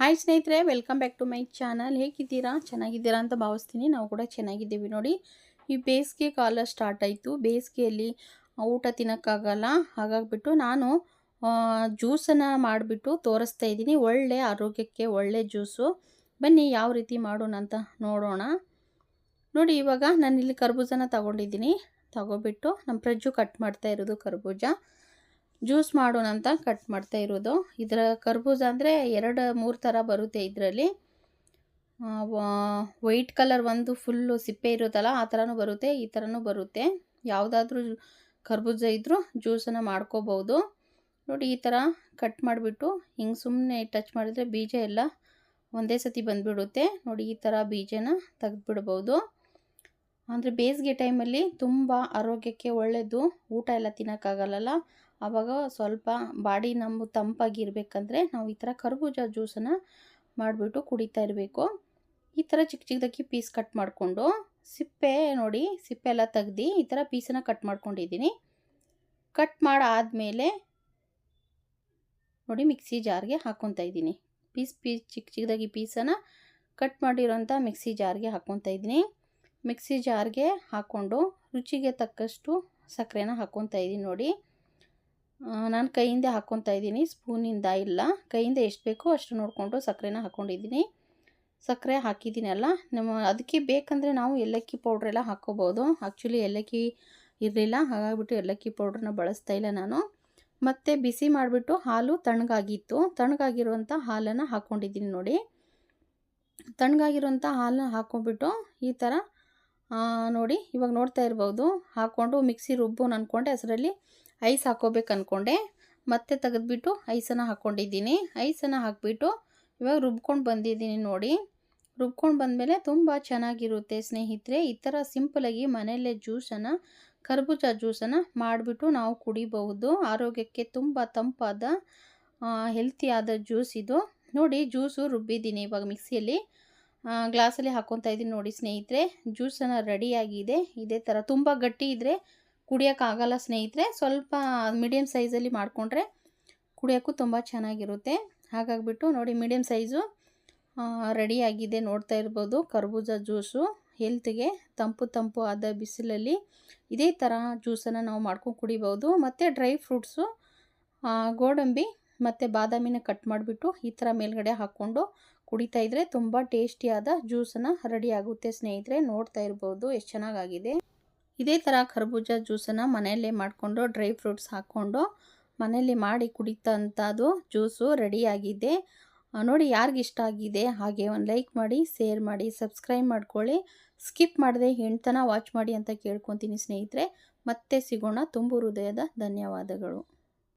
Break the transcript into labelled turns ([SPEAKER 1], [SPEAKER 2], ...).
[SPEAKER 1] Hi ಸ್ನೇಹಿತರೆ, welcome back to my channel. ಹೇಗಿದ್ದೀರಾ? ಚೆನ್ನಾಗಿದ್ದೀರಾ ಅಂತ ಭಾವಿಸ್ತೀನಿ. ನಾವು ಕೂಡ ಚೆನ್ನಾಗಿದ್ದೀವಿ. ನೋಡಿ, ಈ ಬೇಸಿಗೆ ಕಾಲ ಸ್ಟಾರ್ಟ್ ಆಯಿತು. ಬೇಸಿಗೆಯಲ್ಲಿ ಊಟ ತಿನ್ನೋಕ್ಕಾಗಲ್ಲ. ಹಾಗಾಗಿಬಿಟ್ಟು ನಾನು ಜ್ಯೂಸನ್ನು ಮಾಡಿಬಿಟ್ಟು ತೋರಿಸ್ತಾ ಇದ್ದೀನಿ. ಒಳ್ಳೆ ಆರೋಗ್ಯಕ್ಕೆ ಒಳ್ಳೆ ಜ್ಯೂಸು. ಬನ್ನಿ ಯಾವ ರೀತಿ ಮಾಡೋಣ ಅಂತ ನೋಡೋಣ. ನೋಡಿ, ಇವಾಗ ನಾನಿಲ್ಲಿ ಕರ್ಬೂಜನ ತಗೊಂಡಿದ್ದೀನಿ. ತಗೊಬಿಟ್ಟು ನಮ್ಮ ಪ್ರಜ್ಜು ಕಟ್ ಮಾಡ್ತಾ ಇರೋದು ಕರ್ಬೂಜ. ಜ್ಯೂಸ್ ಮಾಡೋಣ ಅಂತ ಕಟ್ ಮಾಡ್ತಾ ಇರೋದು. ಇದರ ಕರ್ಬೂಜ ಅಂದರೆ 2-3 ಥರ ಬರುತ್ತೆ. ಇದರಲ್ಲಿ ವೈಟ್ ಕಲರ್ ಒಂದು ಫುಲ್ಲು ಸಿಪ್ಪೆ ಇರುತ್ತಲ್ಲ, ಆ ಥರನೂ ಬರುತ್ತೆ, ಈ ಥರನೂ ಬರುತ್ತೆ. ಯಾವುದಾದ್ರೂ ಕರ್ಬೂಜ ಇದ್ದರೂ ಜ್ಯೂಸನ್ನು ಮಾಡ್ಕೋಬೋದು. ನೋಡಿ, ಈ ಥರ ಕಟ್ ಮಾಡಿಬಿಟ್ಟು ಹಿಂಗೆ ಸುಮ್ಮನೆ ಟಚ್ ಮಾಡಿದರೆ ಬೀಜ ಎಲ್ಲ ಒಂದೇ ಸತಿ ಬಂದುಬಿಡುತ್ತೆ. ನೋಡಿ, ಈ ಥರ ಬೀಜನ ತೆಗೆದುಬಿಡ್ಬೋದು. ಅಂದರೆ ಬೇಸಿಗೆ ಟೈಮಲ್ಲಿ ತುಂಬ ಆರೋಗ್ಯಕ್ಕೆ ಒಳ್ಳೆಯದು. ಊಟ ಎಲ್ಲ ತಿನ್ನೋಕ್ಕಾಗಲ್ಲ. ಆವಾಗ ಸ್ವಲ್ಪ ಬಾಡಿ ನಮ್ಮ ತಂಪಾಗಿರ್ಬೇಕಂದ್ರೆ ನಾವು ಈ ಥರ ಕರ್ಬೂಜ ಜ್ಯೂಸನ್ನು ಮಾಡಿಬಿಟ್ಟು ಕುಡಿತಾ ಇರಬೇಕು. ಈ ಥರ ಚಿಕ್ಕ ಚಿಕ್ಕದಾಗಿ ಪೀಸ್ ಕಟ್ ಮಾಡಿಕೊಂಡು ಸಿಪ್ಪೆ ನೋಡಿ, ಸಿಪ್ಪೆ ಎಲ್ಲ ತೆಗ್ದು ಈ ಥರ ಪೀಸನ್ನು ಕಟ್ ಮಾಡ್ಕೊಂಡಿದ್ದೀನಿ. ಕಟ್ ಮಾಡಾದಮೇಲೆ ನೋಡಿ ಮಿಕ್ಸಿ ಜಾರ್ಗೆ ಹಾಕ್ಕೊತಾ ಇದ್ದೀನಿ. ಪೀಸ್ ಚಿಕ್ಕ ಚಿಕ್ಕದಾಗಿ ಪೀಸನ್ನು ಕಟ್ ಮಾಡಿರೋಂಥ ಮಿಕ್ಸಿ ಜಾರ್ಗೆ ಹಾಕ್ಕೊತಾ ಇದ್ದೀನಿ. ಮಿಕ್ಸಿ ಜಾರ್ಗೆ ಹಾಕ್ಕೊಂಡು ರುಚಿಗೆ ತಕ್ಕಷ್ಟು ಸಕ್ಕರೆನ ಹಾಕ್ಕೊತಾ ಇದ್ದೀನಿ. ನೋಡಿ, ನಾನು ಕೈಯಿಂದ ಹಾಕ್ಕೊತಾ ಇದ್ದೀನಿ, ಸ್ಪೂನಿಂದ ಇಲ್ಲ. ಕೈಯಿಂದ ಎಷ್ಟು ಬೇಕೋ ಅಷ್ಟು ನೋಡಿಕೊಂಡು ಸಕ್ಕರೆನ ಹಾಕ್ಕೊಂಡಿದ್ದೀನಿ. ಸಕ್ಕರೆ ಹಾಕಿದ್ದೀನಲ್ಲ, ಅದಕ್ಕೆ ಬೇಕಂದರೆ ನಾವು ಏಲಕ್ಕಿ ಪೌಡ್ರೆಲ್ಲ ಹಾಕ್ಕೋಬೋದು. ಆ್ಯಕ್ಚುಲಿ ಏಲಕ್ಕಿ ಇರಲಿಲ್ಲ, ಹಾಗಾಗಿಬಿಟ್ಟು ಏಲಕ್ಕಿ ಪೌಡ್ರನ್ನ ಬಳಸ್ತಾ ಇಲ್ಲ ನಾನು. ಮತ್ತು ಬಿಸಿ ಮಾಡಿಬಿಟ್ಟು ಹಾಲು ತಣ್ಣಗಾಗಿತ್ತು. ತಣ್ಣಗಾಗಿರುವಂಥ ಹಾಲನ್ನು ಹಾಕ್ಕೊಂಡಿದ್ದೀನಿ. ನೋಡಿ, ತಣ್ಣಗಾಗಿರುವಂಥ ಹಾಲನ್ನ ಹಾಕ್ಕೊಂಡ್ಬಿಟ್ಟು ಈ ಥರ ನೋಡಿ ಇವಾಗ ನೋಡ್ತಾ ಇರ್ಬೋದು. ಹಾಕ್ಕೊಂಡು ಮಿಕ್ಸಿ ರುಬ್ಬೋನು ಅಂದ್ಕೊಂಡೆ, ಅದರಲ್ಲಿ ಐಸ್ ಹಾಕ್ಕೋಬೇಕು ಅಂದ್ಕೊಂಡೆ. ಮತ್ತೆ ತೆಗೆದ್ಬಿಟ್ಟು ಐಸನ್ನು ಹಾಕ್ಕೊಂಡಿದ್ದೀನಿ. ಐಸನ್ನು ಹಾಕಿಬಿಟ್ಟು ಇವಾಗ ರುಬ್ಕೊಂಡು ಬಂದಿದ್ದೀನಿ. ನೋಡಿ, ರುಬ್ಕೊಂಡು ಬಂದಮೇಲೆ ತುಂಬ ಚೆನ್ನಾಗಿರುತ್ತೆ ಸ್ನೇಹಿತರೆ. ಈ ಥರ ಸಿಂಪಲಾಗಿ ಮನೆಯಲ್ಲೇ ಜ್ಯೂಸನ್ನು, ಕರ್ಬೂಜ ಜ್ಯೂಸನ್ನು ಮಾಡಿಬಿಟ್ಟು ನಾವು ಕುಡಿಬಹುದು. ಆರೋಗ್ಯಕ್ಕೆ ತುಂಬ ತಂಪಾದ ಹೆಲ್ತಿಯಾದ ಜ್ಯೂಸ್ ಇದು. ನೋಡಿ, ಜ್ಯೂಸು ರುಬ್ಬಿದ್ದೀನಿ ಇವಾಗ ಮಿಕ್ಸಿಯಲ್ಲಿ. ಗ್ಲಾಸಲ್ಲಿ ಹಾಕ್ಕೊತಾ ಇದ್ದೀನಿ. ನೋಡಿ ಸ್ನೇಹಿತರೆ, ಜ್ಯೂಸನ್ನು ರೆಡಿಯಾಗಿದೆ. ಇದೇ ಥರ ತುಂಬ ಗಟ್ಟಿ ಇದ್ದರೆ ಕುಡಿಯೋಕ್ಕಾಗಲ್ಲ ಸ್ನೇಹಿತರೆ. ಸ್ವಲ್ಪ ಮೀಡಿಯಮ್ ಸೈಜಲ್ಲಿ ಮಾಡಿಕೊಂಡ್ರೆ ಕುಡಿಯೋಕ್ಕೂ ತುಂಬ ಚೆನ್ನಾಗಿರುತ್ತೆ. ಹಾಗಾಗಿಬಿಟ್ಟು ನೋಡಿ, ಮೀಡಿಯಮ್ ಸೈಜು ರೆಡಿಯಾಗಿದೆ. ನೋಡ್ತಾ ಇರ್ಬೋದು, ಕರ್ಬೂಜ ಜ್ಯೂಸು ಹೆಲ್ತ್ಗೆ ತಂಪು ಆದ ಬಿಸಿಲಲ್ಲಿ ಇದೇ ಥರ ಜ್ಯೂಸನ್ನು ನಾವು ಮಾಡ್ಕೊಂಡು ಕುಡಿಬೋದು. ಮತ್ತು ಡ್ರೈ ಫ್ರೂಟ್ಸು, ಗೋಡಂಬಿ ಮತ್ತು ಬಾದಾಮಿನ ಕಟ್ ಮಾಡಿಬಿಟ್ಟು ಈ ಥರ ಮೇಲ್ಗಡೆ ಹಾಕ್ಕೊಂಡು ಕುಡಿತಾ ಇದ್ದರೆ ತುಂಬ ಟೇಸ್ಟಿಯಾದ ಜ್ಯೂಸನ್ನು ರೆಡಿ ಆಗುತ್ತೆ ಸ್ನೇಹಿತರೆ. ನೋಡ್ತಾ ಇರ್ಬೋದು ಎಷ್ಟು ಚೆನ್ನಾಗಾಗಿದೆ. ಇದೇ ಥರ ಕರ್ಬೂಜ ಜ್ಯೂಸನ್ನು ಮನೆಯಲ್ಲೇ ಮಾಡಿಕೊಂಡು ಡ್ರೈ ಫ್ರೂಟ್ಸ್ ಹಾಕ್ಕೊಂಡು ಮನೆಯಲ್ಲಿ ಮಾಡಿ ಕುಡಿತಂಥದ್ದು ಜ್ಯೂಸು ರೆಡಿಯಾಗಿದೆ. ನೋಡಿ, ಯಾರಿಗಿಷ್ಟ ಆಗಿದೆ ಹಾಗೆ ಒಂದು ಲೈಕ್ ಮಾಡಿ, ಶೇರ್ ಮಾಡಿ, ಸಬ್ಸ್ಕ್ರೈಬ್ ಮಾಡ್ಕೊಳ್ಳಿ. ಸ್ಕಿಪ್ ಮಾಡದೆ ಹೆಣ್ತನ ವಾಚ್ ಮಾಡಿ ಅಂತ ಕೇಳ್ಕೊತೀನಿ ಸ್ನೇಹಿತರೆ. ಮತ್ತೆ ಸಿಗೋಣ. ತುಂಬ ಹೃದಯದ ಧನ್ಯವಾದಗಳು.